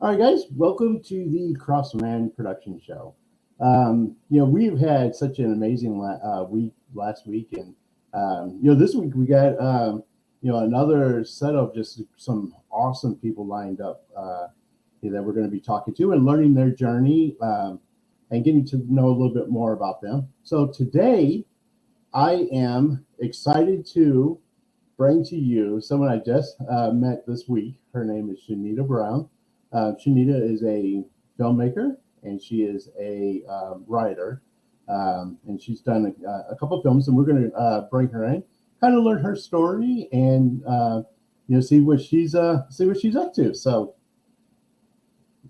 All right, guys, welcome to the Crossman production show. We've had such an amazing week last week, and this week we got another set of just some awesome people lined up that we're going to be talking to and learning their journey and getting to know a little bit more about them. So today, I am excited to bring to you someone I just met this week. Her name is Shanita Brown. Shanita is a filmmaker and she is a writer, and she's done a couple of films. And we're going to bring her in, kind of learn her story, and see what she's up to. So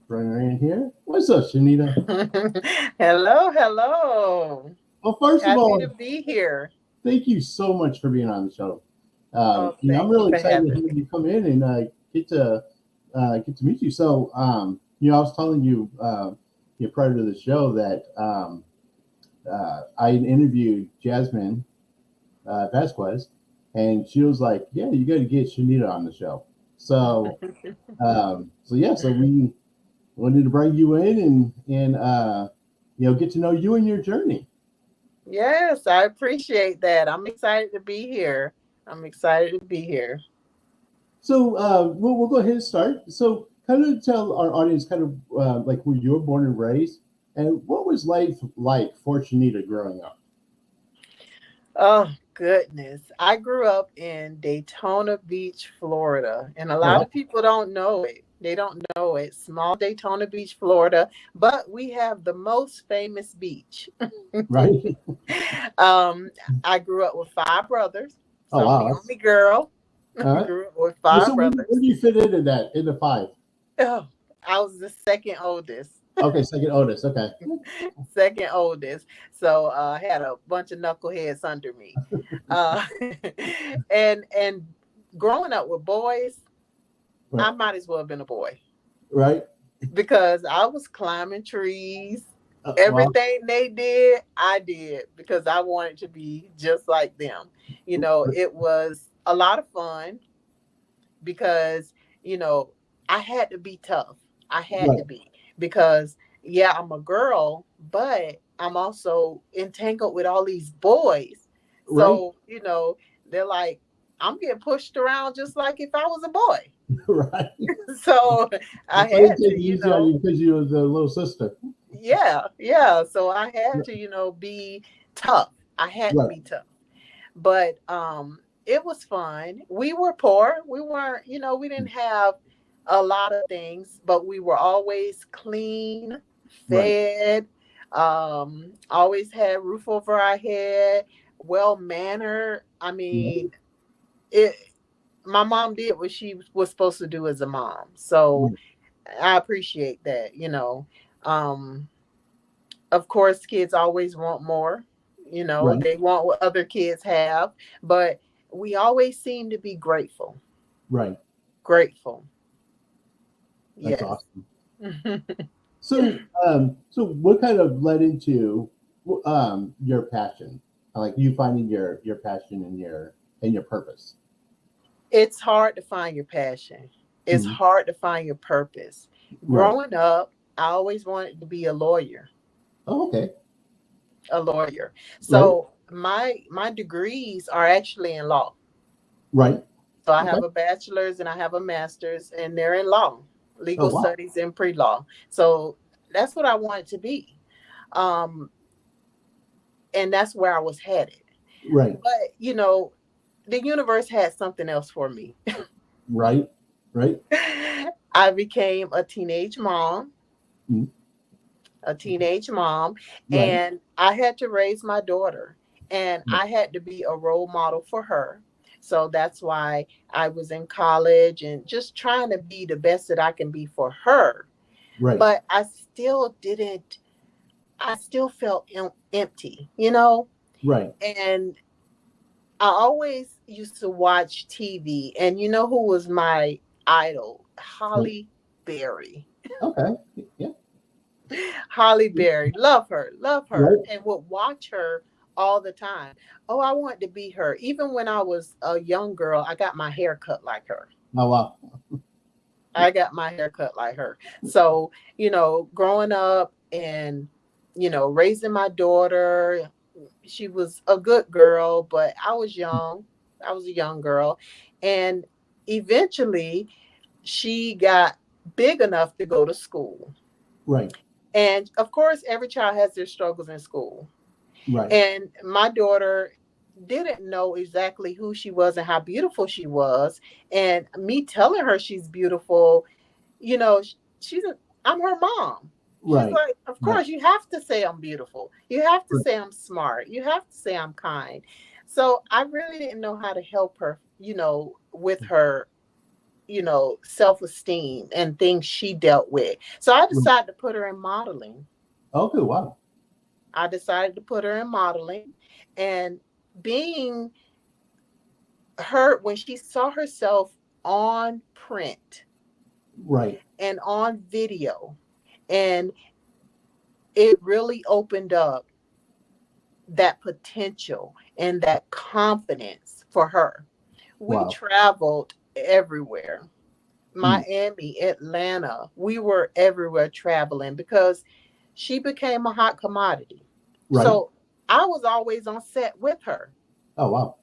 bring her in here. What's up, Shanita? Hello. Well, first of Happy all, to be here. thank you so much for being on the show. Oh, I'm thank you really for excited to having have me. you come in and get to meet you. So, I was telling you, prior to the show that I interviewed Jasmine Vasquez, and she was like, "Yeah, you got to get Shanita on the show." So, so we wanted to bring you in and get to know you and your journey. Yes, I appreciate that. I'm excited to be here. I'm excited to be here. So we'll go ahead and start. So kind of tell our audience kind of like where you were born and raised, and what was life like for Shanita growing up? Oh, goodness. I grew up in Daytona Beach, Florida, and a Oh, lot of people don't know it. They don't know it. Small Daytona Beach, Florida, but we have the most famous beach. right. um, I grew up with five brothers, Oh so I'm wow. the only girl. All right. Grew up with Well, five so where brothers. do you fit into that in the five? Oh, I was the second oldest. Okay, second oldest. Okay. Second oldest. So I had a bunch of knuckleheads under me. Uh, and growing up with boys, Right. I might as well have been a boy Right. because I was climbing trees. Well. Everything they did, I did because I wanted to be just like them. It was a lot of fun because you know I had to be tough. I had to Right. be because yeah, I'm a girl, but I'm also entangled with all these boys. Right. So they're like, I'm getting pushed around just like if I was a boy. Right. So So I they had take to, it easy on you because you were the little sister. yeah. So I had to, be tough. I had to Right. be tough. But it was fun. We were poor. We weren't, we didn't have a lot of things, but we were always clean, Right. fed, always had roof over our head, well mannered. I Right. mean, it my mom did what she was supposed to do as a mom. So Right. I appreciate that. Um of course kids always want more. Right. They want what other kids have, but we always seem to be grateful. Right. Grateful. That's Yes. awesome. So what kind of led into your passion, like you finding your passion and your purpose? It's hard to find your passion. It's Mhm. hard to find your purpose. Right. Growing up, I always wanted to be a lawyer. Oh, okay. A lawyer. Right. So my degrees are actually in law. Right. So I Okay. have a bachelor's and I have a master's, and they're in law, Oh, legal wow. studies and pre-law. So that's what I wanted to be. Um, and that's where I was headed. Right. But the universe had something else for me. Right. Right. I became Mhm. a teenage mom, Right. and I had to raise my daughter, and I had to be a role model for her. So that's why I was in college and just trying to be the best that I can be for her. Right. But I still felt empty. Right. And I always used to watch TV, and you know who was my idol? Right. Holly Berry. Okay. Yeah. Holly Berry. Love her, Right. and would watch her all the time. Oh, I wanted to be her. Even when I was a young girl, I got my hair cut like her. Oh, wow. I got my hair cut like her. So, growing up and, raising my daughter, she was a good girl, but I was young. I was a young girl. And eventually she got big enough to go to school. Right. And of course, every child has their struggles in school. Right. And my daughter didn't know exactly who she was and how beautiful she was. And me telling her she's beautiful, you know, she's I'm her mom. She's Right. like, of Right. course, you have to say I'm beautiful. You have to say I'm smart. You have to say I'm kind. So I really didn't know how to help her, with her, self esteem and things she dealt with. So I Right. decided to put her in modeling. Okay. Wow. I decided to put her in modeling, and being her when she saw herself on print Right. and on video, and it really opened up that potential and that confidence for her. We Wow. traveled everywhere. Mm. Miami, Atlanta, we were everywhere traveling because she became a hot commodity. Right. So I was always on set with her. Oh wow.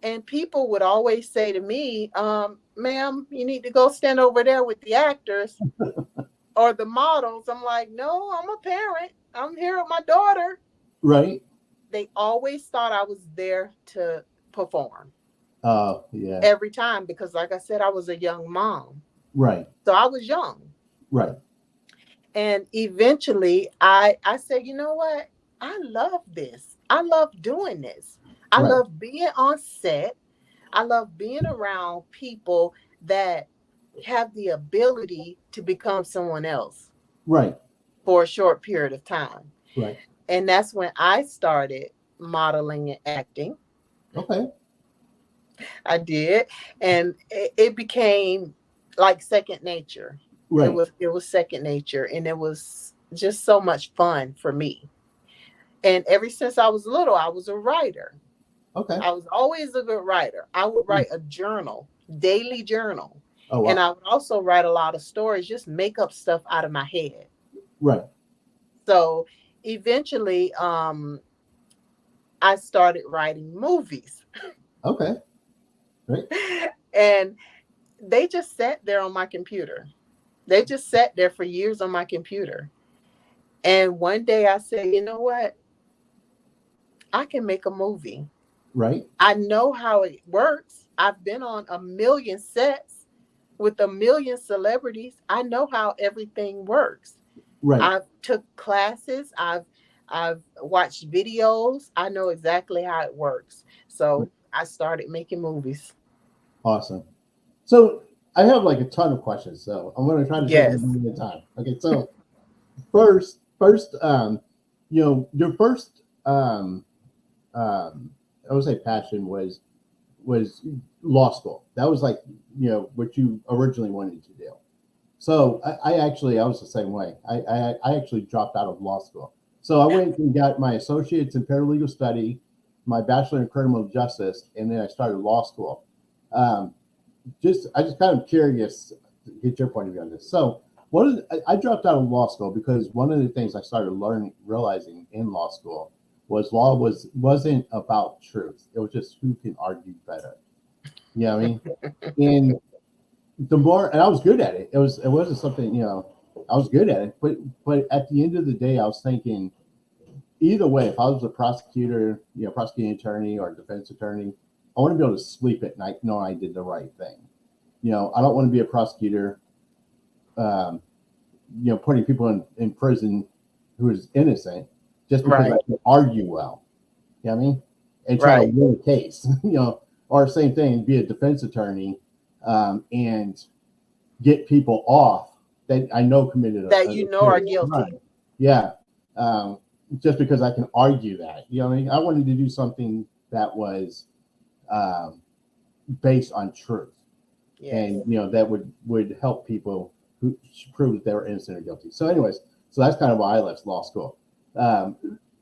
And people would always say to me, ma'am, you need to go stand over there with the actors or the models. I'm like, no, I'm a parent. I'm here with my daughter. Right. They always thought I was there to perform Oh yeah. every time because, like I said, I was a young mom. Right. So I was young. Right. And eventually I said, you know what? I love this. I love doing this. I Right. love being on set. I love being around people that have the ability to become someone else Right. for a short period of time. Right. And that's when I started modeling and acting. Okay. I did. And it became like second nature. It Right. was it was second nature, and it was just so much fun for me. And ever since I was little, I was a writer. Okay. I was always a good writer. I would Mm. write a journal, daily journal. Oh And wow. I would also write a lot of stories, just make up stuff out of my head. Right. So eventually, I started writing movies. Okay. Right. And they just sat there on my computer. They just sat there for years on my computer. And one day I said, you know what? I can make a movie. Right. I know how it works. I've been on a million sets with a million celebrities. I know how everything works. Right. I've took classes. I've watched videos. I know exactly how it works. Right. So I started making movies. Awesome. So I have like a ton of questions, so I'm going to try to take them Yes. one at a time. Okay. So first, your first, I would say passion was law school. That was like, what you originally wanted to do. So I was the same way. I actually dropped out of law school. So I went and got my associates in paralegal study, my bachelor in criminal justice, and then I started law school. Um, I just kind of curious to get your point of view on this. So I dropped out of law school because one of the things I started realizing in law school was wasn't about truth. It was just who can argue better. You know what I mean? And the more, and I was good at it. It wasn't something, I was good at it. But at the end of the day, I was thinking either way, if I was a prosecutor, prosecuting attorney or defense attorney, I want to be able to sleep at night knowing I did the right thing. I don't want to be a prosecutor, um, putting people in prison who is innocent just because I Right. can argue well. You know what I mean? And try to Right. win a case, or same thing, be a defense attorney, and get people off that I know committed That a are serious guilty. crime. Yeah. Um, just because I can argue that, what I mean? I wanted to do something that was, um, based on truth, Yes. and that would help people who prove that they were innocent or guilty. So, anyways, so that's kind of why I left law school. Um,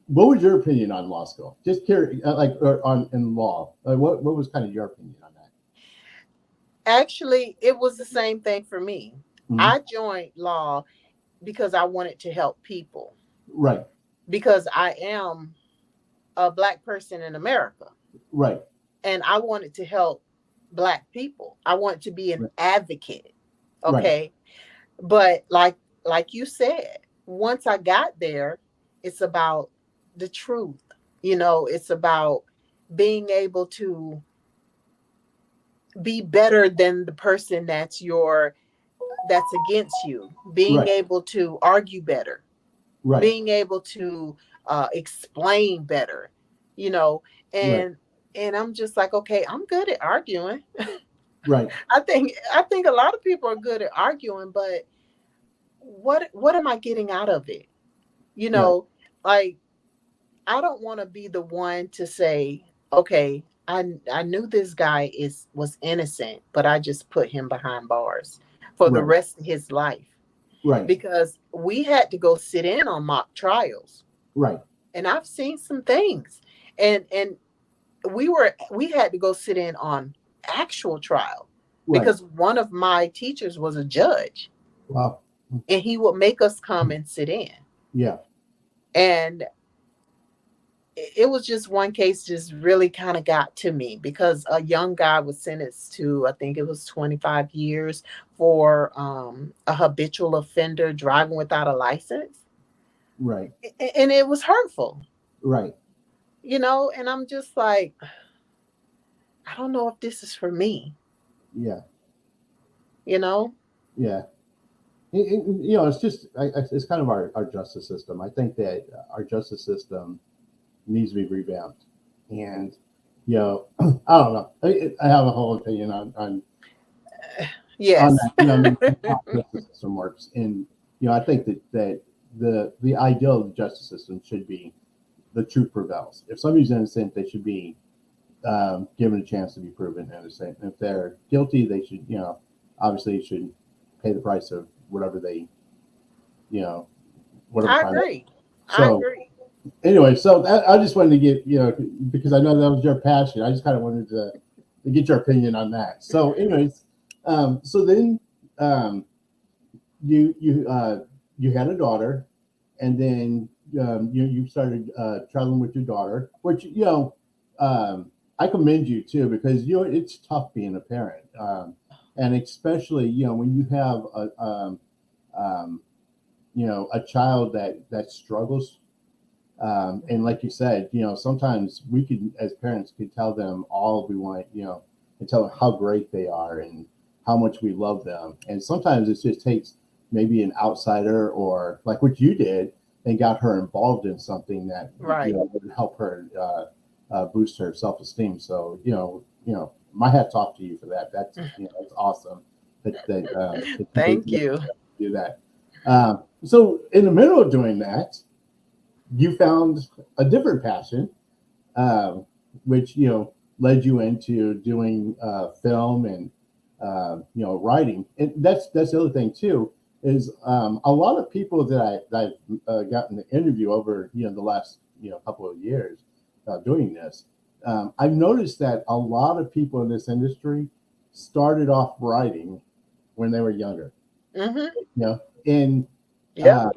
what was your opinion on law school? Just curious, like or on in law. What was kind of your opinion on that? Actually, it was the same thing for me. Mhm. I joined law because I wanted to help people, Right, because I am a Black person in America, right, and I wanted to help Black people. I want to be an right, advocate. right, Okay. But like you said, once I got there, it's about the truth. It's about being able to be better than the person that's against you, being right, able to argue better, right, being able to explain better, you know, right, and I'm just like, okay, I'm good at arguing. right, I think a lot of people are good at arguing, but what am I getting out of it? You right, know, like, I don't want to be the one to say, okay, I knew this guy was innocent, but I just put him behind bars for the right, rest of his life, right, because we had to go sit in on mock trials, right, and I've seen some things, and we had to go sit in on actual trial, right. because one of my teachers was a judge, Wow. and he would make us come and sit in. Yeah. And it was just one case just really kind of got to me, because a young guy was sentenced to, I think it was 25 years, for a habitual offender driving without a license. Right. And it was hurtful, Right. and I'm just like, I don't know if this is for me, Yeah. you know? Yeah. It's just it's kind of our justice system. I think that our justice system needs to be revamped, and I don't know. I have a whole opinion on Yes. that. How the justice system works, and I think that the ideal of the justice system should be the truth prevails. If somebody's innocent, they should be given a chance to be proven innocent. And if they're guilty, they should, obviously should pay the price of whatever they, you know, whatever I time. agree. I So agree. anyway, so I just wanted to get, because I know that was your passion. I just kind of wanted to get your opinion on that. So anyways, so then um, you had a daughter, and then you started traveling with your daughter, which I commend you too, because it's tough being a parent, and especially when you have um, a child that struggles, and like you said, sometimes we could, as parents, could tell them all we want, and tell them how great they are and how much we love them. And sometimes it just takes maybe an outsider, or like what you did, and got her involved in something that Right. would help her boost her self esteem. So my hat's off to you for that. That's awesome that you did Thank you. do that. So in the middle of doing that, you found a different passion, um, which led you into doing film and writing. And that's the other thing too, is a lot of people that I've gotten to interview over the last couple of years doing this. I've noticed that a lot of people in this industry started off writing when they were younger. Hmm. And Yep. uh,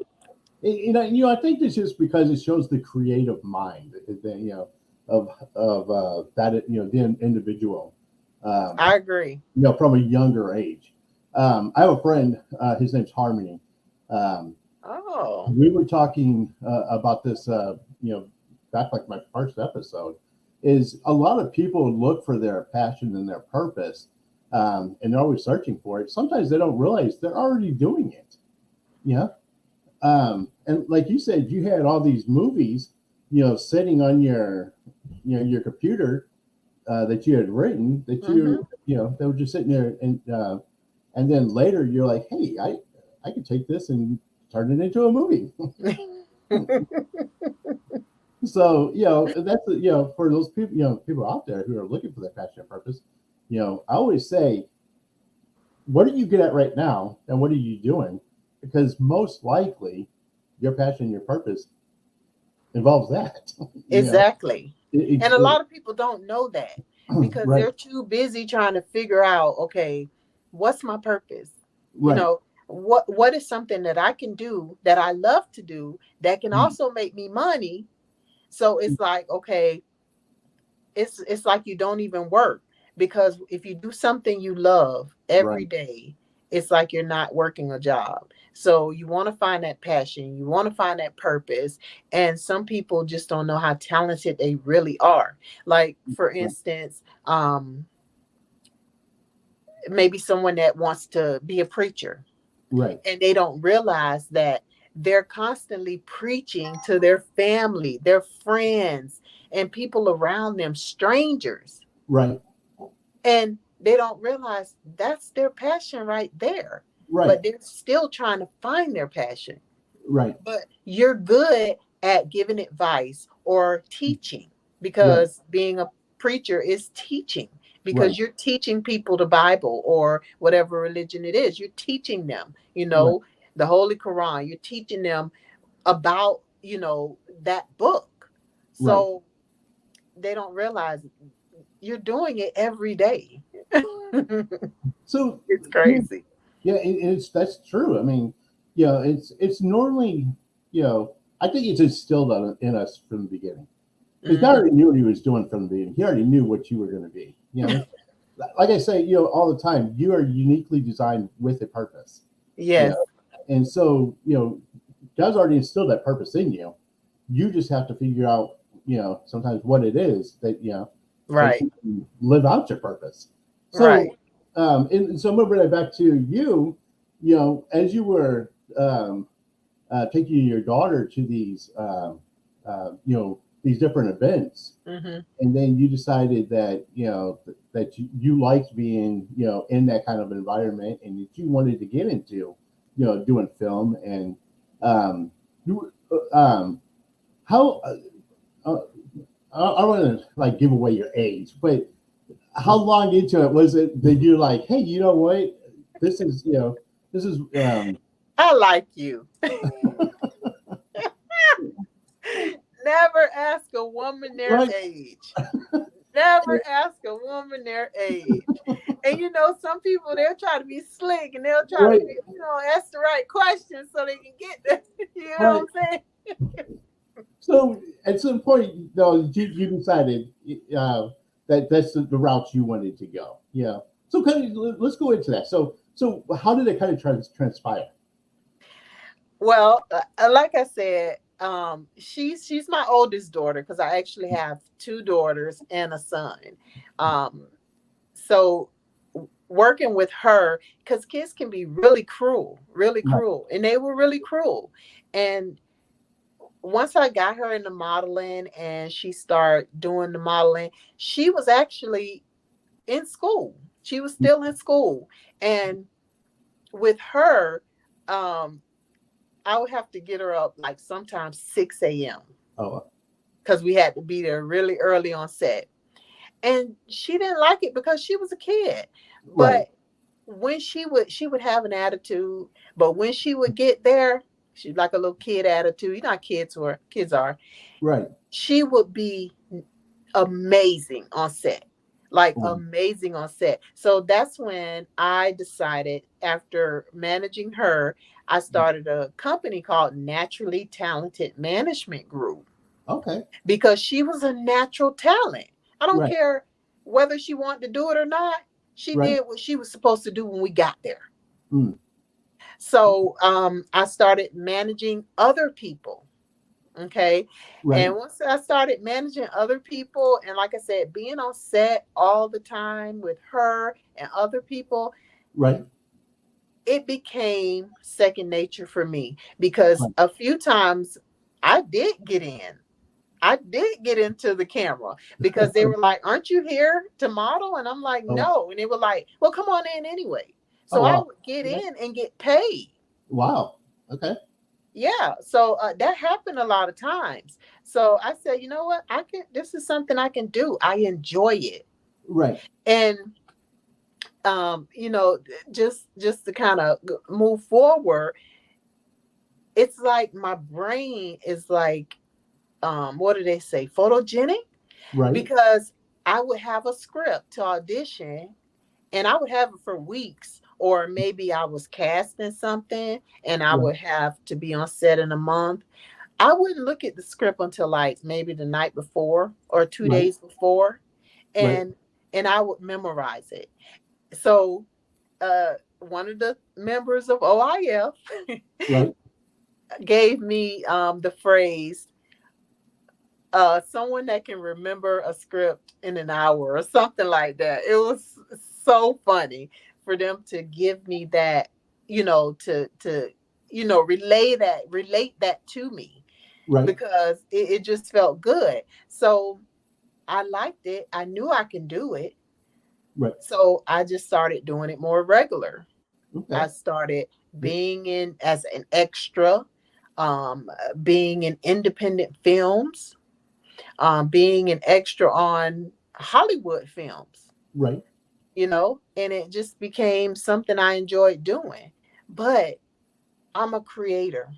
I think this is because it shows the creative mind, of that, the individual, um, I agree. from a younger age. I have a friend, his name's Harmony. Um, Oh. we were talking about this, back like my first episode, is a lot of people look for their passion and their purpose, and they're always searching for it. Sometimes they don't realize they're already doing it. Yeah. And like you said, you had all these movies, sitting on your computer, that you had written, that Hmm. they were just sitting there, and then later you're like, hey, I could take this and turn it into a movie. So that's for those people, people out there who are looking for their passion and purpose. I always say, what are you good at right now, and what are you doing? Because most likely, your passion, your purpose involves that. Exactly. it, And a it, lot of people don't know that. because Right. they're too busy trying to figure out, okay, what's my purpose? You Right. know, what is something that I can do that I love to do that can Mm. also make me money? So it's like, okay, it's like you don't even work, because if you do something you love every Right. day, it's like you're not working a job. So you want to find that passion, you want to find that purpose, and some people just don't know how talented they really are. Like for Right. instance, maybe someone that wants to be a preacher, Right. and they don't realize that they're constantly preaching to their family, their friends, and people around them, strangers, Right. and they don't realize that's their passion right there. Right. But they're still trying to find their passion. Right. But you're good at giving advice or teaching, Right. because being a preacher is teaching, Right. because you're teaching people the Bible or whatever religion it is. You're teaching them, Right. the Holy Quran. You're teaching them about, that book. Right. So they don't realize you're doing it every day. So It's yeah, crazy. yeah, it's that's true. I mean, it's normally, I think it's instilled in us from the beginning. Because God Hmm. already knew what he was doing from the beginning. He already knew what you were going to be. Like I say, all the time, you are uniquely designed with a purpose. You Yes. know, and so God's already instilled that purpose in you. You just have to figure out, sometimes what it is that Right. you can live out your purpose. So, Right. and so I'm gonna bring it back to you. As you were taking your daughter to these different events, Hmm. and then you decided that that you liked being in that kind of environment, and that you wanted to get into doing film, and you how uh, I don't want to like give away your age, but how long into it was it that you're like, hey, you know what, this is I like you. Never ask a woman their right, age. Never ask a woman their age. And some people, they'll try to be slick, and they'll try to right, be, ask the right questions so they can get there. You know right. what I'm saying? So at some point, though, you decided that that's the route you wanted to go. Yeah. So let's go into that. So how did it kind of transpire? Well, like I said, she's my oldest daughter, because I actually have two daughters and a son. Um, so working with her, because kids can be really Right. cruel, and they were really cruel. And once I got her into modeling and she started doing the modeling, she was actually in school. She was still in school. And with her, um, I would have to get her up like sometimes 6 a.m. Oh, because we had to be there really early on set. And she didn't like it because she was a kid. right, But when she would have an attitude, but when she would get there, she's like a little kid attitude. You know how kids are. right. She would be amazing on set, like Mm. amazing on set. So that's when I decided, after managing her, I started a company called Naturally Talented Management Group, Okay. because she was a natural talent. I don't Right. care whether she wanted to do it or not. She Right. did what she was supposed to do when we got there. Mm. So I started managing other people. Okay. Right. And once I started managing other people, and like I said, being on set all the time with her and other people, Right. it became second nature for me, because Right. a few times I did get in. I did get into the camera, because they were like, "Aren't you here to model?" And I'm like, Oh. "No." And they were like, "Well, come on in anyway." Oh So I wow. would get Okay. in and get paid. Wow. Okay. Yeah, so that happened a lot of times. So I said, you know what? I can. This is something I can do. I enjoy it, Right. and just to kind of move forward, it's like my brain is like, what do they say? Photogenic, Right. because I would have a script to audition, and I would have it for weeks. Or maybe I was casting something and I Right. would have to be on set in a month. I wouldn't look at the script until like maybe the night before or two Right. days before, Right. and I would memorize it. So one of the members of OIF Right. gave me the phrase, someone that can remember a script in an hour or something like that. It was so funny for them to give me that, to relate that to me, Right. because it just felt good. So I liked it. I knew I can do it. Right. So I just started doing it more regular. Okay. I started being in as an extra, um, being in independent films, being an extra on Hollywood films, Right. and it just became something I enjoyed doing. But I'm a creator,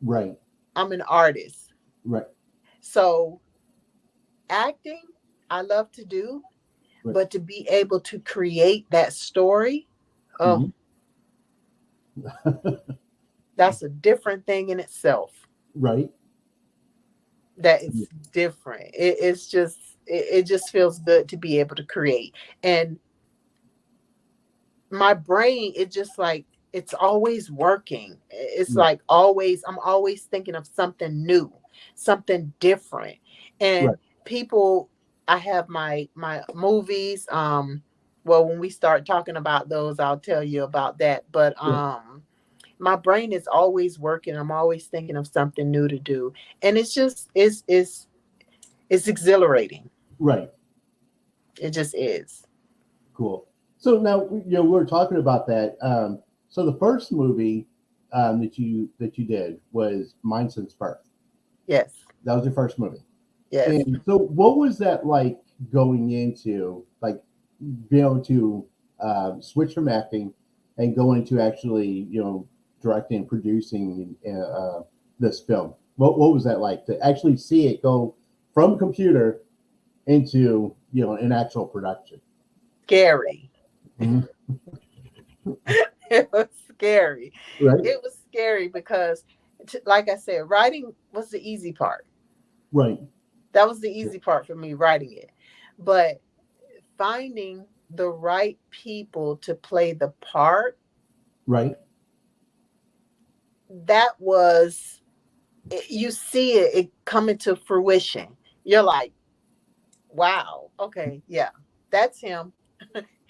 Right. I'm an artist. Right. So acting, I love to do, Right. but to be able to create that story, oh, Mhm. that's a different thing in itself. Right. That it's different. It just feels good to be able to create. And my brain, it just like it's always working. It's Right. like always, I'm always thinking of something new, something different. Right. And people, I have my movies. Well, when we start talking about those, I'll tell you about that. But Right. my brain is always working. I'm always thinking of something new to do. And it's exhilarating. Right. It just is. Cool. So now we're talking about that. So the first movie that you did was Mine Since Birth. Yes. That was your first movie. Yes. And so, what was that like going into like being able to switch from acting and go into actually directing and producing this film? What was that like to actually see it go from computer into an actual production? Scary. Mhm. It was scary. Right. It was scary because, like I said, writing was the easy part. Right. That was the easy part for me, writing it. But finding the right people to play the part, Right. that was, you see it coming to fruition. You're like, wow, okay, yeah, that's him.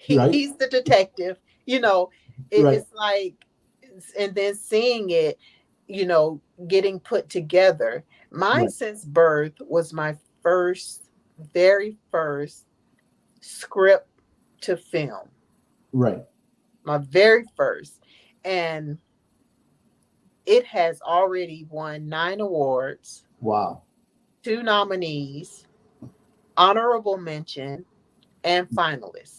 Right. He's the detective. You know, Right. it's like, and then seeing it, getting put together. Mine Right. Since Birth was my very first script to film, Right. my very first. And it has already won 9 awards, Wow. 2 nominees, honorable mention, and finalists.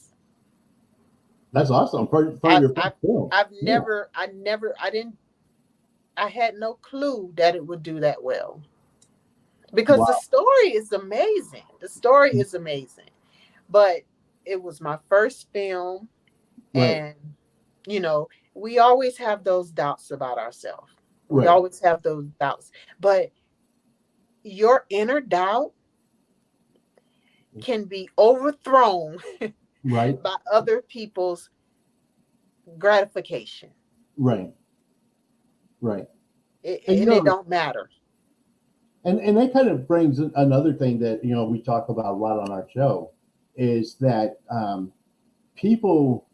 That's awesome for I've, your first I've, film. I've Yeah. never, I didn't, I had no clue that it would do that well, because the Wow. story is amazing. The story is amazing. But it was my first film, Right. and we always have those doubts about ourselves. We Right. always have those doubts. But your inner doubt can be overthrown Right. by other people's gratification. Right. Right. And And it don't matter. and that kind of brings another thing that we talk about a lot on our show is that people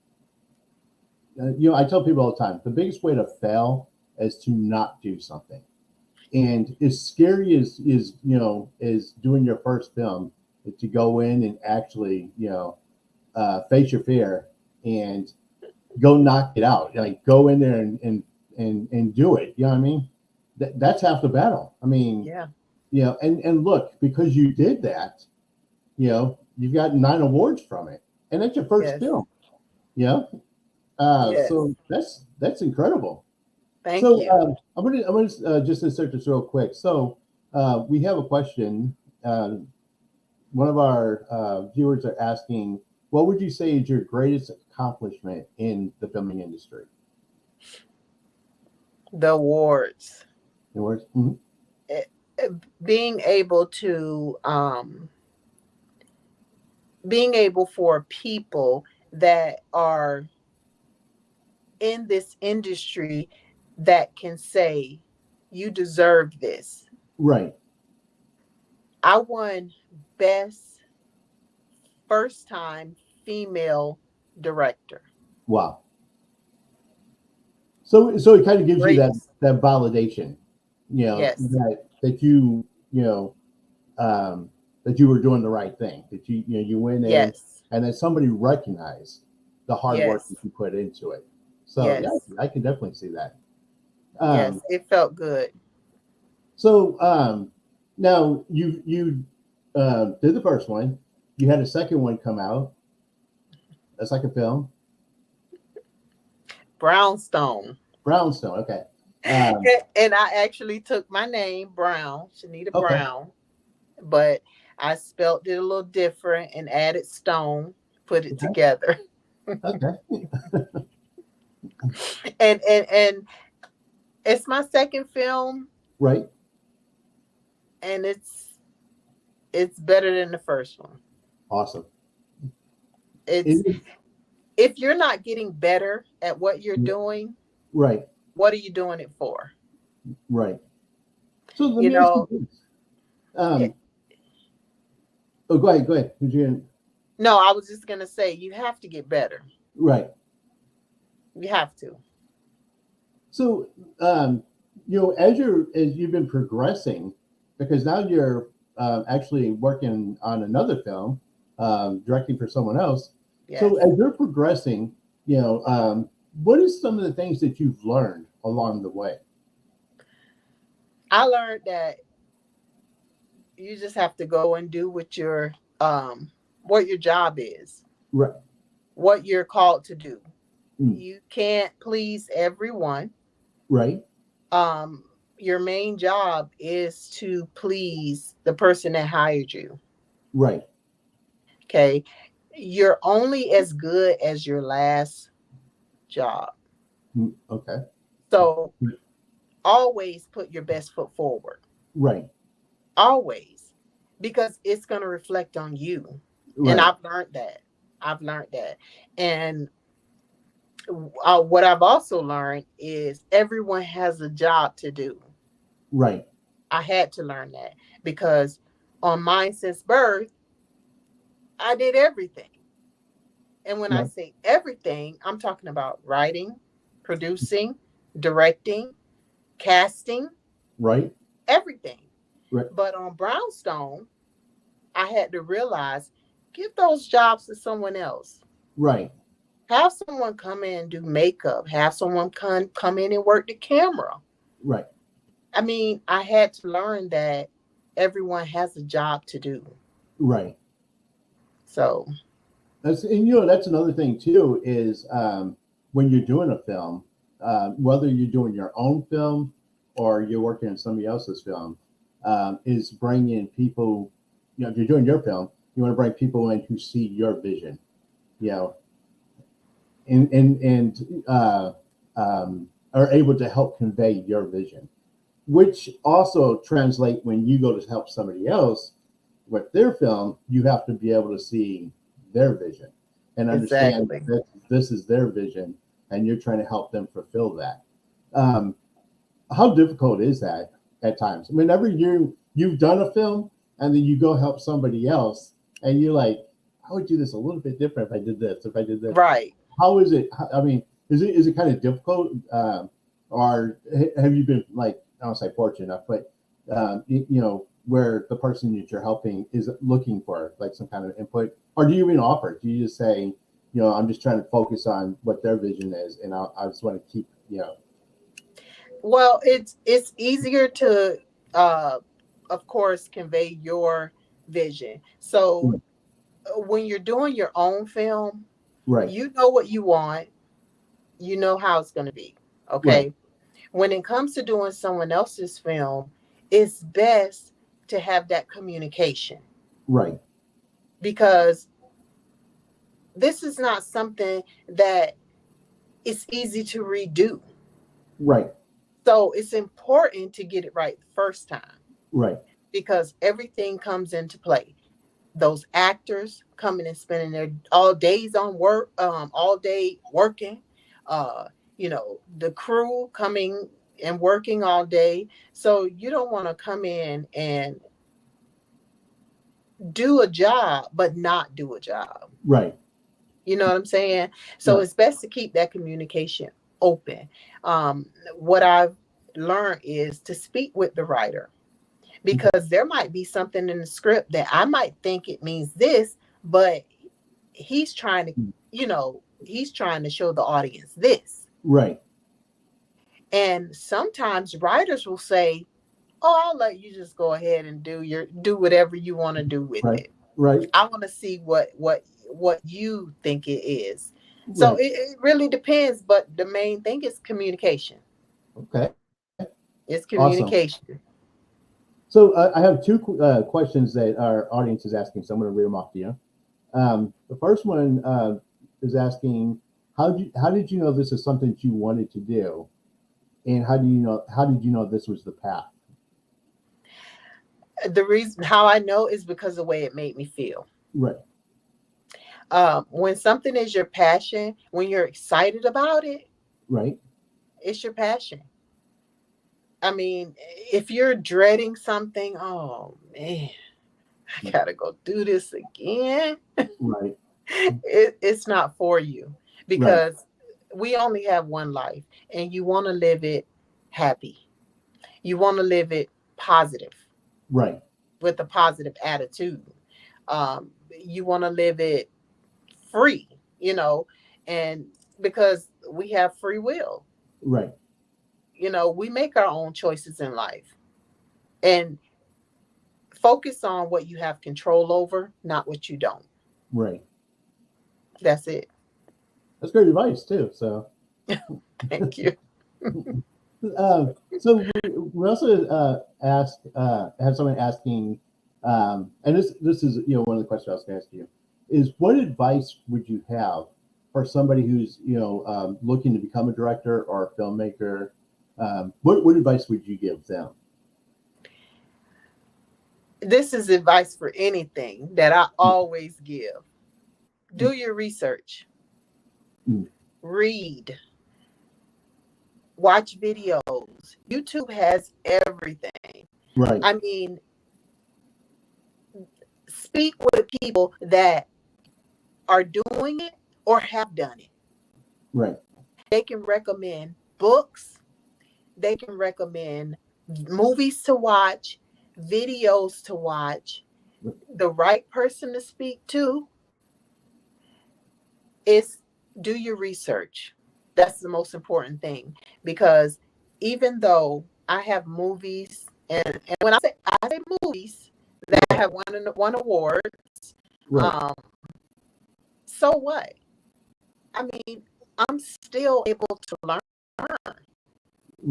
I tell people all the time the biggest way to fail is to not do something. And as scary as is doing your first film, is to go in and actually face your fear and go knock it out. Like go in there and do it. You know what I mean? That's half the battle. I mean, Yeah. and look, because you did that, you've got 9 awards from it, and that's your first Yes. film. You know, Yes. so that's incredible. Thank So you. I'm gonna just insert this real quick. So we have a question. one of our viewers are asking, what would you say is your greatest accomplishment in the filming industry? The awards. In words? Mhm. Eh, eh, Being able to being able for people that are in this industry that can say you deserve this. Right. I won best first time female director. Wow. So it kind of gives you Greatest. that validation, Yes. that you know that you were doing the right thing. That you went in Yes. and that somebody recognized the hard work Yes. that you put into it. So yeah, Yes. I can definitely see that. Yes. Um, It felt good. so now you did the first one. You had a second one come out, a second film, Brownstone. Brownstone. Okay. Um, And I actually took my name, Brown, Shanita okay. Brown, but I spelt it a little different and added stone, put it Okay. together. Okay. And it's my second film, Right. and it's better than the first one. Awesome. It's, It is if you're not getting better at what you're doing, right. what are you doing it for? Right. So let You me ask you know, this. it, Um, oh, go ahead. Go ahead. no, I was just gonna say you have to get better. Right. You have to. So, as you've been progressing, because now you're actually working on another film, directing for someone else. So, Yes. as you're progressing, what is some of the things that you've learned along the way? I learned that you just have to go and do what your job is, Right. what you're called to do. Mm. You can't please everyone. Right. Um, your main job is to please the person that hired you. Right. Okay. You're only as good as your last job. Mm. Okay. So always put your best foot forward. Right. Always. Because it's going to reflect on you. And Right. I've learned that. I've learned that. And what I've also learned is everyone has a job to do. Right. I had to learn that because on mine since birth, I did everything. And when I Right. say everything, I'm talking about writing, producing, directing, casting, Right. everything. Right. But on Brownstone, I had to realize give those jobs to someone else. Right. Have someone come in and do makeup. Have someone come in and work the camera. Right. I mean, I had to learn that everyone has a job to do. Right. So, That's another thing too is when you're doing a film, whether you're doing your own film or you're working on somebody else's film, is bringing people. If you're doing your film, you want to bring people in who see your vision. You know, and are able to help convey your vision, which also translate when you go to help somebody else with their film, you have to be able to see their vision and understand exactly. that this is their vision and you're trying to help them fulfill that. Um, how difficult is that at times? Whenever you've done a film and then you go help somebody else and you're like, I would do this a little bit different if I did this, if I did this. Right. How is it? I mean, is it kind of difficult, or have you been like I don't say fortunate enough, but where the person that you're helping is looking for like some kind of input, or do you even offer? Do you just say, I'm just trying to focus on what their vision is, and I just want to keep, Well, it's easier to of course convey your vision. So, when you're doing your own film, right, you know what you want, you know how it's going to be. right, Okay? When it comes to doing someone else's film, it's best to have that communication. right, because this is not something that is easy to redo. Right. So it's important to get it right the first time, Right. because everything comes into play. Those actors coming and spending their all days on work, all day working, uh, the crew coming and working all day. So you don't want to come in and do a job, but not do a job. Right. You know what I'm saying? So Right. it's best to keep that communication open. What I've learned is to speak with the writer, because there might be something in the script that I might think it means this, but he's trying to, he's trying to show the audience this. Right. And sometimes writers will say, "Oh, I'll let you just go ahead and do whatever you want to do with Right. it. Right. I want to see what you think it is." So Right. it really depends, but the main thing is communication. Okay. It's Awesome. communication. So I have two questions that our audience is asking. So I'm going to read them off to you. The first one is asking, how did you know this is something that you wanted to do, and how did you know this was the path? The reason how I know is because of the way it made me feel. Right. When something is your passion, when you're excited about it, Right. it's your passion. I mean, if you're dreading something, oh man, I gotta go do this again. Right. It's not for you, Right. because we only have one life, and you want to live it happy. You want to live it positive, Right. with a positive attitude. You want to live it free, and because we have free will, Right. we make our own choices in life, and focus on what you have control over, not what you don't. Right. That's it. That's great advice too. So, Thank you. we also have someone asking, and this is one of the questions I was going to ask you is what advice would you have for somebody who's looking to become a director or a filmmaker? What advice would you give them? This is advice for anything that I always give. Do your research, Mm. read, watch videos. YouTube has everything. Right. I mean, speak with people that are doing it or have done it. Right. They can recommend books, they can recommend movies to watch, videos to watch. The right person to speak to is do your research. That's the most important thing, because even though I have movies, and when I say movies that have won awards, Right. um, so what? I mean, I'm still able to learn.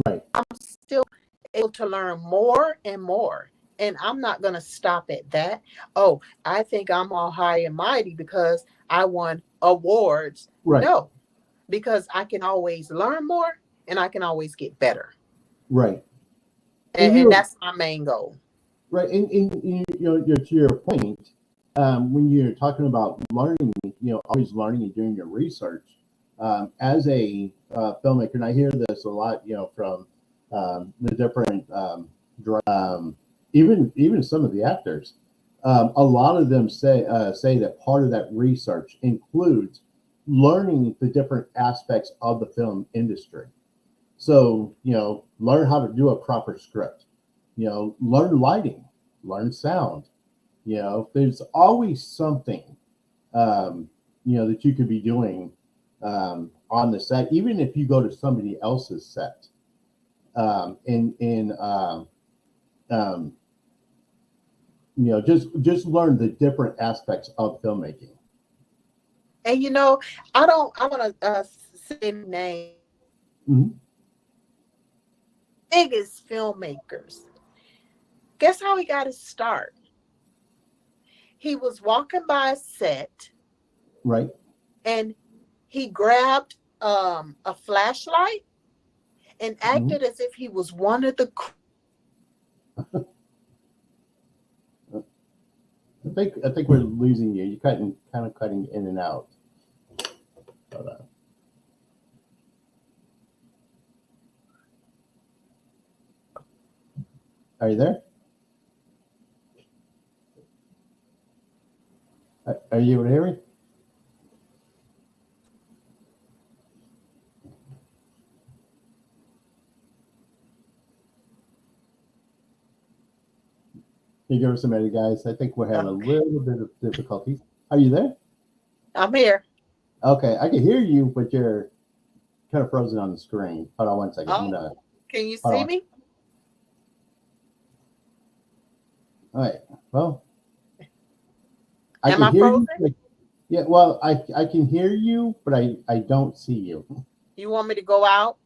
Right. I'm still able to learn more and more. And I'm not going to stop at that. Oh, I think I'm all high and mighty because I won awards. Right. No, because I can always learn more and I can always get better. Right. And that's my main goal. Right. And to your point, when you're talking about learning, always learning and doing your research, as a filmmaker, and I hear this a lot, from the different, even some of the actors, a lot of them say that part of that research includes learning the different aspects of the film industry. So, learn how to do a proper script, learn lighting, learn sound. There's always something, that you could be doing on the set, even if you go to somebody else's set. And um, just learn the different aspects of filmmaking. And I want to say name Mm-hmm. biggest filmmakers. Guess how he got his start? He was walking by a set, Right. and he grabbed a flashlight and Mhm. acted as if he was one of the I think we're losing you. You're kind of cutting in and out. Hold on. Are you there? Are you able to hear me? Can you give us a minute, guys? I think we're having a Okay. little bit of difficulties. Are you there? I'm here. Okay, I can hear you, but you're kind of frozen on the screen. Hold on one second. I'm Oh, gonna can you hold see on. me? All right. Well, I Am can I hear you. frozen? Yeah. Well, I can hear you, but I don't see you. You want me to go out?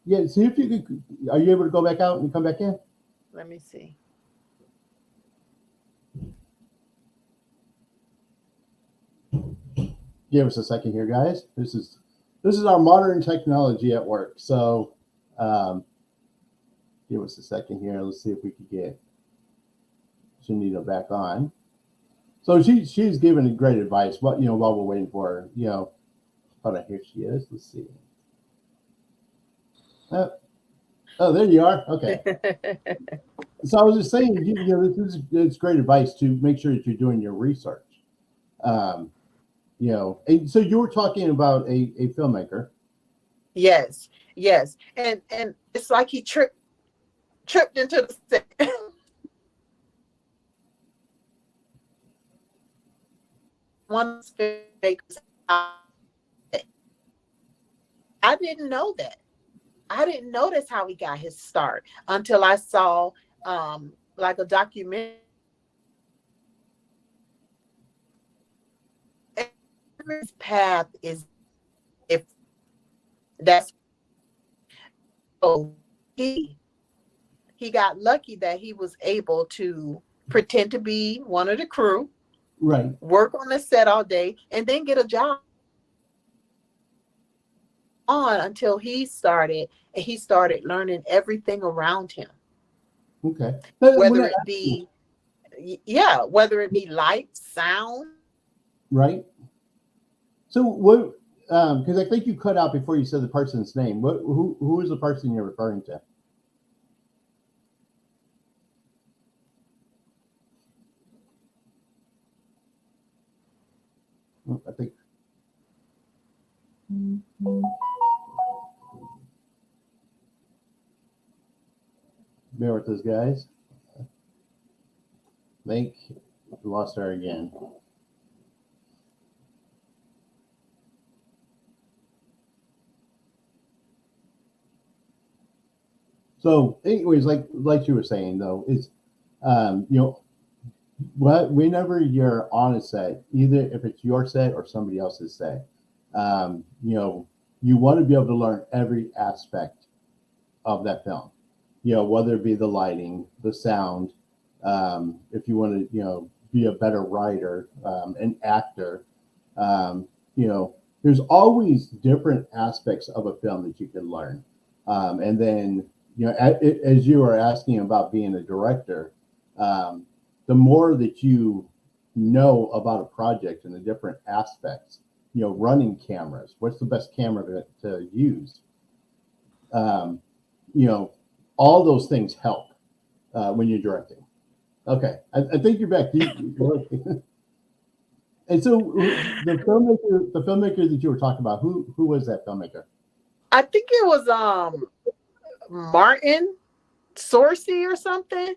Yeah. See if you could. Are you able to go back out and come back in? Let me see. Give us a second here, guys. This is our modern technology at work. So, um, give us a second here. Let's see if we could get Shanita back on. So she's giving great advice. What while we're waiting for her, hold on, here she is. Let's see. Uh, oh, there you are. Okay. So I was just saying, it's great advice to make sure that you're doing your research. Um, and so you were talking about a filmmaker. Yes, yes. And it's like he tripped into the set. One filmmakers. I didn't know that. I didn't notice how he got his start until I saw like a documentary. Every path is if that's so he got lucky that he was able to pretend to be one of the crew, Right. work on the set all day, and then get a job on until he started learning everything around him, Okay. But when whether I it be yeah, whether it be light, sound. right. So what? Because I think you cut out before you said the person's name. Who is the person you're referring to? I think. Bear with us, guys. I think we lost her again. So, anyways, like you were saying though, is whenever you're on a set, either if it's your set or somebody else's set, you want to be able to learn every aspect of that film. Whether it be the lighting, the sound, if you want to, be a better writer, an actor, um, there's always different aspects of a film that you can learn. And then, as you are asking about being a director, um, the more that you know about a project and the different aspects, running cameras, what's the best camera to use, um, you know, all those things help when you're directing. Okay, I think you're back. And so the filmmaker that you were talking about, who was that filmmaker? I think it was Martin Sorcy or something.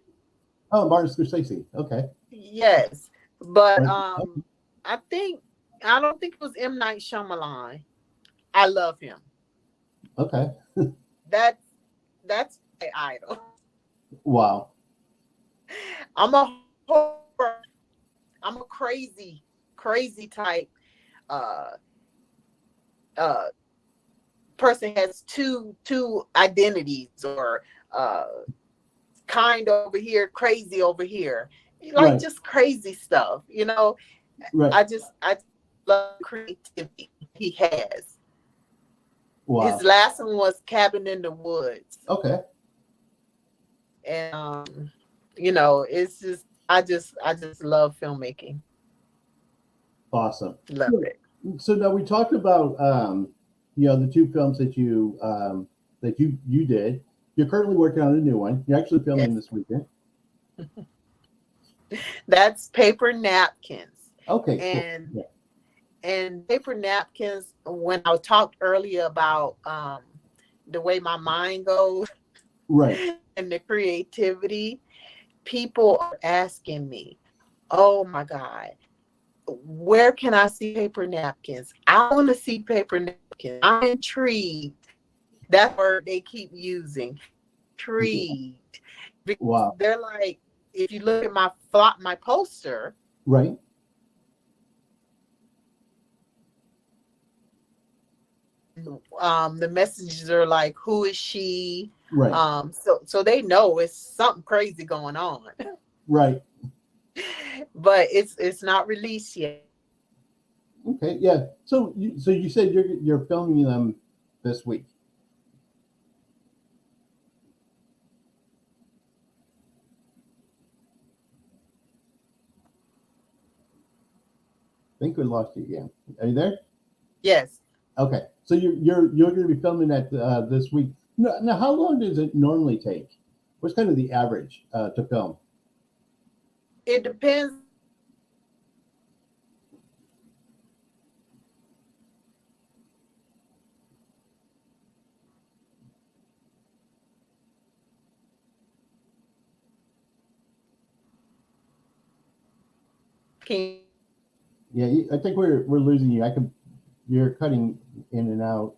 Oh, Martin Scorsese. Okay. Yes, but Right. I think I don't think it was M. Night Shyamalan. I love him. Okay. That's that's my idol. Wow. I'm a horror. I'm a crazy type uh uh person has two identities or uh kind over here, crazy over here. like Right. just crazy stuff. Right. I love creativity he has. His Wow. last one was Cabin in the Woods, Okay. and it's just I just love filmmaking. Awesome. Love So, it. so now we talked about the two films that you did. You're currently working on a new one. You're actually filming Yes, this weekend. that's Paper Napkins, Okay, cool. and Yeah. Paper Napkins. When I talked earlier about the way my mind goes Right. and the creativity, people are asking me, "Oh my God, where can I see Paper Napkins? I want to see Paper Napkins. I'm intrigued." That word they keep using, intrigued, because Wow. they're like, if you look at my poster, Right. the messages are like, "Who is she?" Right. So they know it's something crazy going on, Right. but it's not released yet. Okay. Yeah. So you said you're filming them this week. I think we lost you again. Are you there? Yes, Okay. So you're going to be filming that this week. Now, how long does it normally take? What's kind of the average to film? it depends. Can Yeah, I think we're losing you. You're cutting in and out.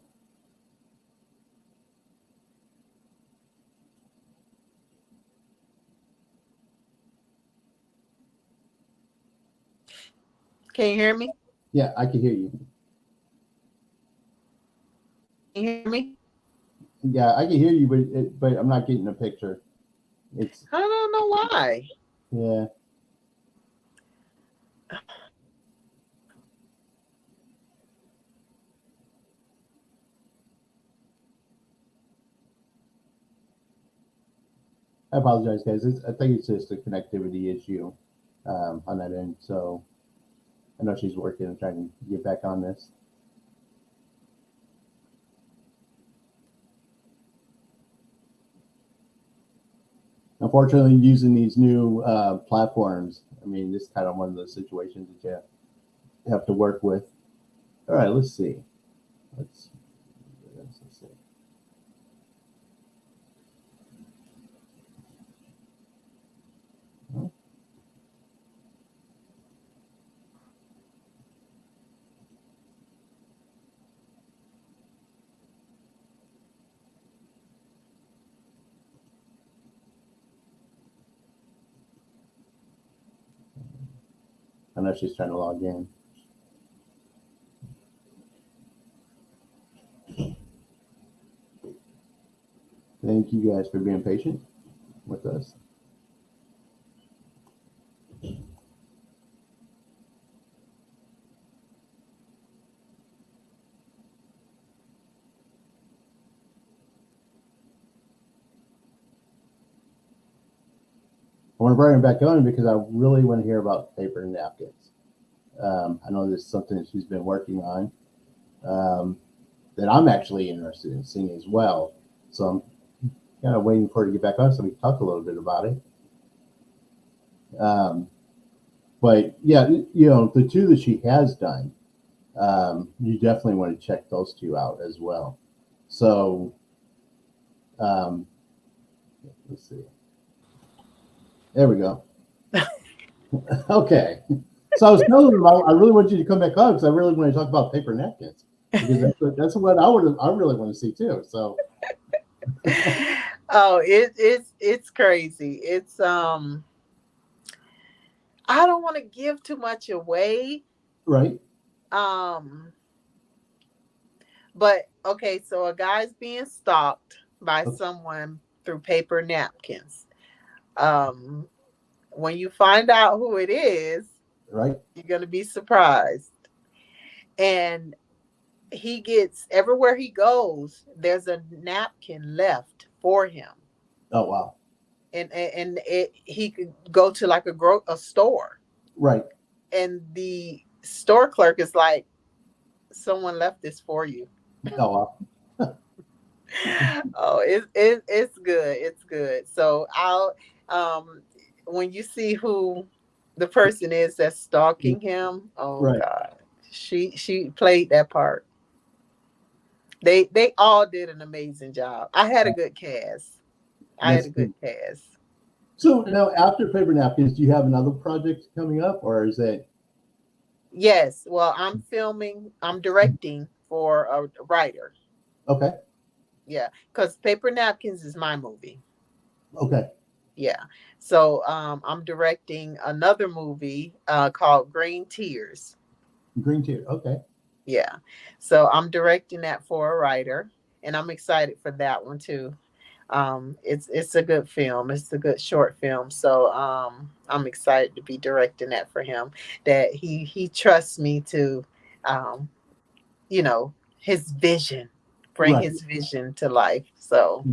can you hear me? Yeah, I can hear you. Can you hear me? Yeah, I can hear you, but I'm not getting a picture. It's I don't know why. yeah. I apologize, guys. I think it's just a connectivity issue on that end. So I know she's working and trying to get back on this. Unfortunately, using these new platforms, I mean, this is kind of one of those situations that you have to work with. All right, let's see. Let's, let's see. Well, I know she's trying to log in. Thank you guys for being patient with us. I want to bring her back on because I really want to hear about paper napkins. I know this is something that she's been working on um, that I'm actually interested in seeing as well. So I'm kind of waiting for her to get back on so we can talk a little bit about it. Um, but yeah, the two that she has done, you definitely want to check those two out as well. So um, let's see. There we go. Okay. So I was telling them I really want you to come back on because I really want to talk about paper napkins because that's what I really want to see too. So Oh, it's crazy. I don't want to give too much away. right. Um, but okay, so a guy's being stalked by Okay. someone through paper napkins. Um, When you find out who it is, Right. you're gonna be surprised. And he gets everywhere he goes, there's a napkin left for him. Oh wow. He could go to like a store, Right. and the store clerk is like, someone left this for you. Oh wow. Oh, it's good. It's good. So I'll um when you see who the person is that's stalking him, oh Right. God. She played that part. They all did an amazing job. I had a good cast. I had That's a good good. cast. So now, after paper napkins, do you have another project coming up, or is it Yes. Well, I'm directing for a writer. okay? Yeah. Because Paper Napkins is my movie. Okay. Yeah. So I'm directing another movie called Green Tears. Green tea. Okay. Yeah. So I'm directing that for a writer, and I'm excited for that one too. It's a good film. It's a good short film. So I'm excited to be directing that for him. That he trusts me to um, his vision, bring Right. his vision to life. So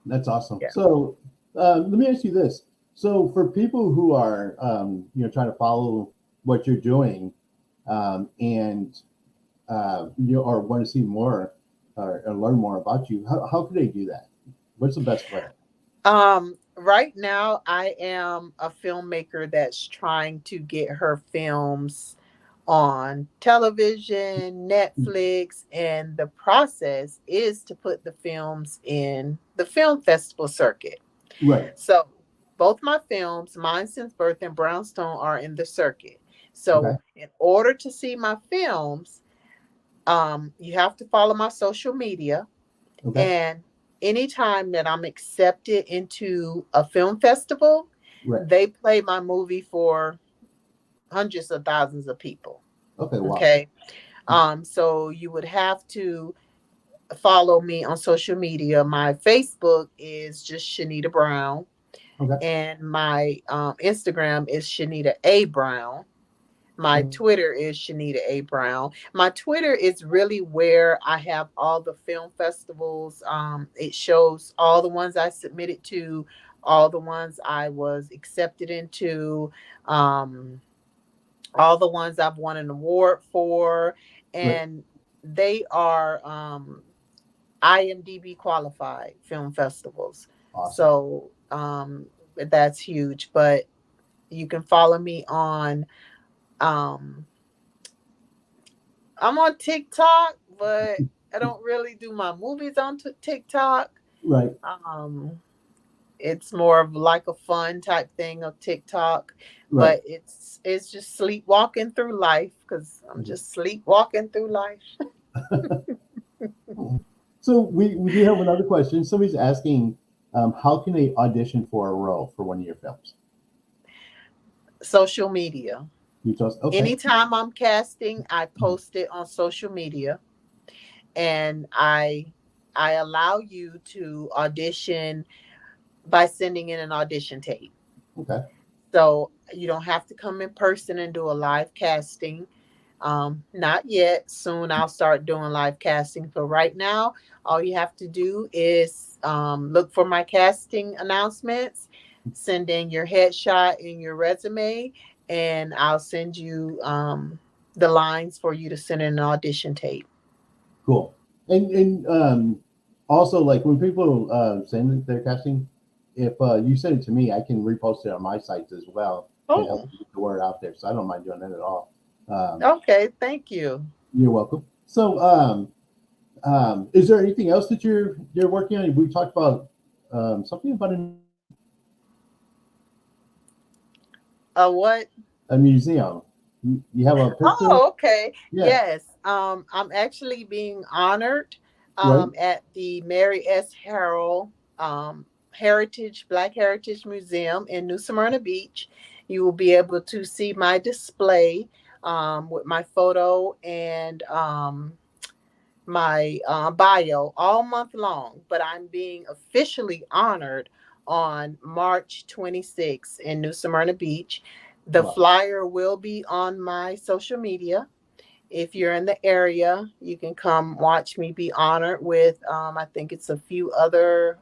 That's awesome. yeah. So let me ask you this. So for people who are trying to follow what you're doing, and or want to see more or learn more about you, how can they do that? What's the best way? Right now I am a filmmaker that's trying to get her films on television, Netflix, and the process is to put the films in the film festival circuit. Right. So both my films, Mine Since Birth and Brownstone, are in the circuit. Okay. So in order to see my films, you have to follow my social media. Okay. And anytime that I'm accepted into a film festival, Right. they play my movie for hundreds of thousands of people. Okay. Wow. Okay. So you would have to follow me on social media. My Facebook is just Shanita Brown, Okay. and my Instagram is Shanita A. Brown. My Mm. Twitter is Shanita A. Brown. My Twitter is really where I have all the film festivals. It shows all the ones I submitted to, all the ones I was accepted into, um, all the ones I've won an award for, Right. and they are IMDb qualified film festivals. Awesome. So that's huge. But you can follow me on. Um, I'm on TikTok, but I don't really do my movies on TikTok. Right. Um, it's more of like a fun type thing of TikTok, Right. but it's just sleepwalking through life because I'm just sleepwalking through life. So we do have another question. Somebody's asking, how can they audition for a role for one of your films? Social media. You told us, okay. Anytime I'm casting, I post it on social media, and I allow you to audition by sending in an audition tape. Okay. So you don't have to come in person and do a live casting. Not yet. Soon I'll start doing live casting. So right now, all you have to do is look for my casting announcements, send in your headshot and your resume, and I'll send you the lines for you to send in an audition tape. Cool. And also, like when people send their casting, if you send it to me, I can repost it on my sites as well to help Oh, get the word out there. So I don't mind doing that at all. Um, okay. Thank you. you're welcome. So, is there anything else that you're working on? We talked about something about What? a museum. You have a picture? Oh, okay. Yeah. Yes. I'm actually being honored Right. at the Mary S. Harrell Black Heritage Museum in New Smyrna Beach. You will be able to see my display with my photo and my bio all month long. But I'm being officially honored on March 26th in New Smyrna Beach. The Wow. flyer will be on my social media. If you're in the area, you can come watch me be honored with, I think it's a few other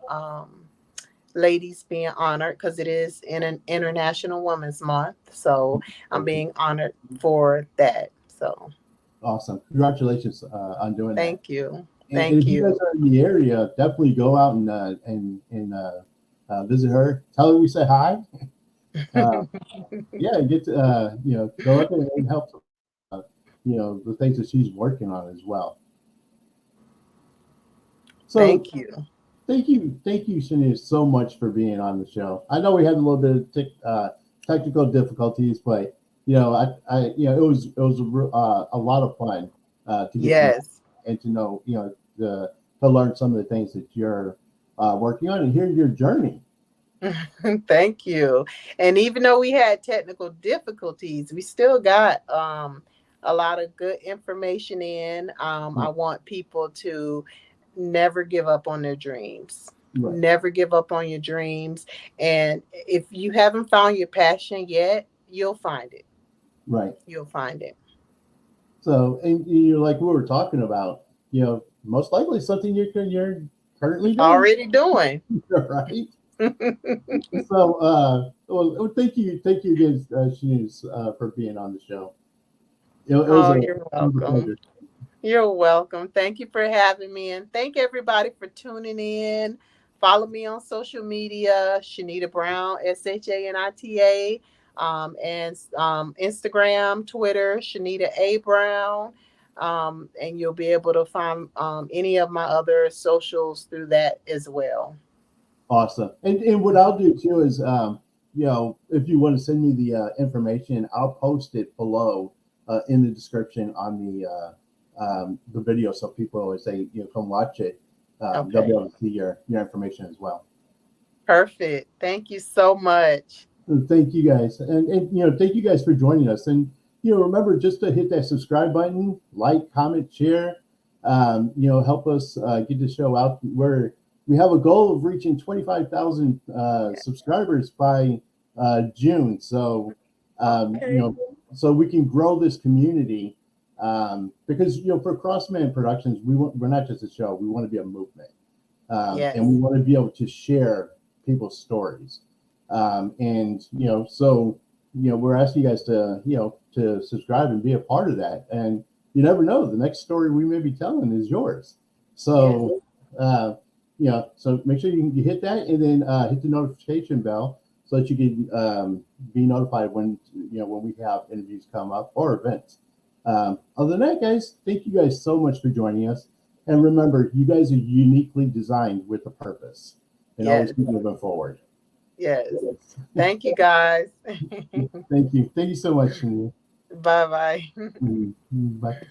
ladies being honored because it is in an International Women's Month. So I'm being honored for that. So Awesome. Congratulations on doing that. thank you. And Thank if you guys you. are in the area, definitely go out and visit her. Tell her we say hi. Uh, yeah, get to go up there and help. The things that she's working on as well. So Thank you. thank you, Shanita, so much for being on the show. I know we had a little bit of technical difficulties, but it was a lot of fun to get to know Yes. and to know to learn some of the things that you're working on and hear your journey. Thank you. And even though we had technical difficulties, we still got a lot of good information in. I want people to never give up on their dreams. Right, Never give up on your dreams. And if you haven't found your passion yet, you'll find it. right. You'll find it. So, and like we were talking about, most likely something you're currently doing, Already doing. right? So, thank you again, Shanice, for being on the show. Oh, It you're was a welcome. pleasure. You're welcome. Thank you for having me. And thank everybody for tuning in. Follow me on social media, Shanita Brown, Shanita, and Instagram, Twitter, Shanita A. Brown. And you'll be able to find any of my other socials through that as well. Awesome. And what I'll do too is, if you want to send me the information, I'll post it below in the description on the video, so people, as they come watch it, they'll be Okay. able to see your information as well. Perfect. Thank you so much. Thank you guys, and thank you guys for joining us. And remember just to hit that subscribe button, like, comment, share. Help us get the show out. We have a goal of reaching 25,000 subscribers by June. So Okay. so we can grow this community. Because for Crossman Productions, we're not just a show. We want to be a movement, and we Yes. want to be able to share people's stories. And so we're asking you guys to subscribe and be a part of that. And you never know, the next story we may be telling is yours. Yes. So so make sure you hit that, and then hit the notification bell so that you can be notified when we have interviews come up or events. Other than that, guys, thank you guys so much for joining us. And remember, you guys are uniquely designed with a purpose, and always Yes. keep moving forward. Yes. Thank you guys. Thank you. Thank you so much, Shanita. Bye bye. Bye.